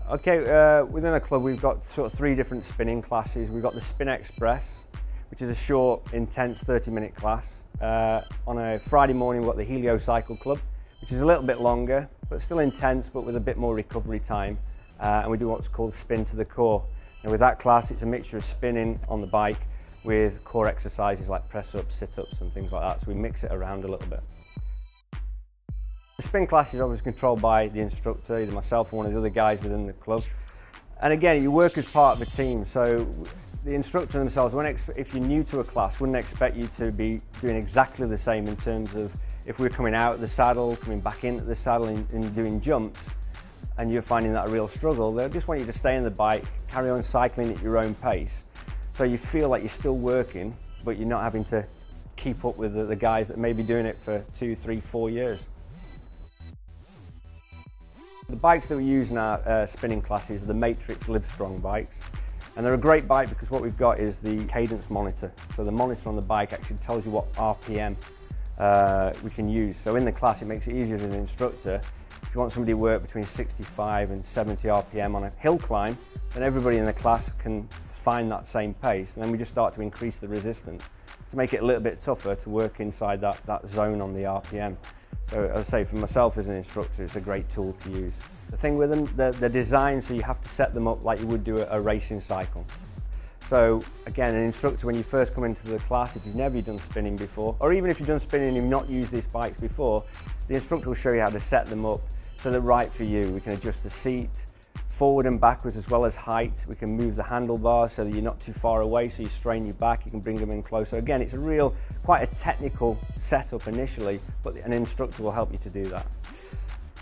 Okay, within a club we've got sort of 3 different spinning classes. We've got the Spin Express, which is a short, intense 30-minute class. On a Friday morning we've got the Helio Cycle Club, which is a little bit longer, but still intense, but with a bit more recovery time. And we do what's called Spin to the Core. And with that class, it's a mixture of spinning on the bike with core exercises like press-ups, sit-ups and things like that. So we mix it around a little bit. The spin class is obviously controlled by the instructor, either myself or one of the other guys within the club. And again, you work as part of a team, so the instructor themselves, if you're new to a class, wouldn't expect you to be doing exactly the same in terms of if we're coming out of the saddle, coming back into the saddle and doing jumps, and you're finding that a real struggle. They just want you to stay on the bike, carry on cycling at your own pace, so you feel like you're still working, but you're not having to keep up with the guys that may be doing it for 2, 3, 4 years. The bikes that we use in our spinning classes are the Matrix Livestrong bikes, and they're a great bike because what we've got is the cadence monitor. So the monitor on the bike actually tells you what RPM we can use. So in the class it makes it easier as an instructor. If you want somebody to work between 65 and 70 RPM on a hill climb, then everybody in the class can find that same pace, and then we just start to increase the resistance to make it a little bit tougher to work inside that zone on the RPM. So as I say, for myself as an instructor, it's a great tool to use. The thing with them, they're designed so you have to set them up like you would do a racing cycle. So again, an instructor, when you first come into the class, if you've never done spinning before, or even if you've done spinning and you've not used these bikes before, the instructor will show you how to set them up so they're right for you. We can adjust the seat, forward and backwards as well as height. We can move the handlebars so that you're not too far away, so you strain your back, you can bring them in closer. Again, it's quite a technical setup initially, but an instructor will help you to do that.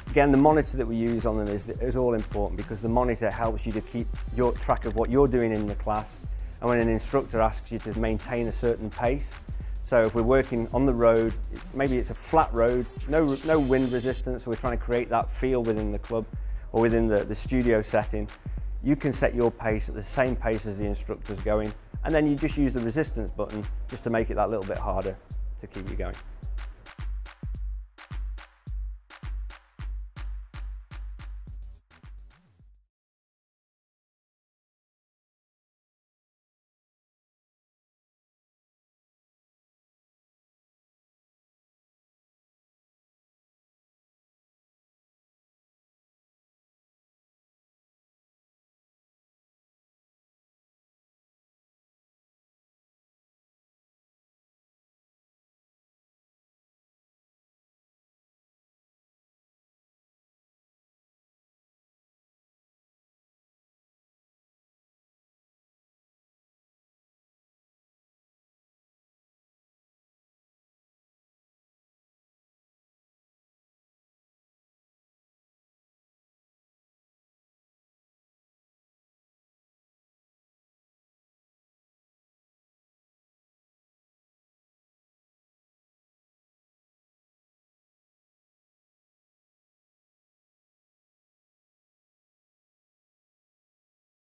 Again, the monitor that we use on them is all important because the monitor helps you to keep your track of what you're doing in the class, and when an instructor asks you to maintain a certain pace. So if we're working on the road, maybe it's a flat road, no wind resistance, so we're trying to create that feel within the club or within the studio setting, you can set your pace at the same pace as the instructor's going, and then you just use the resistance button just to make it that little bit harder to keep you going.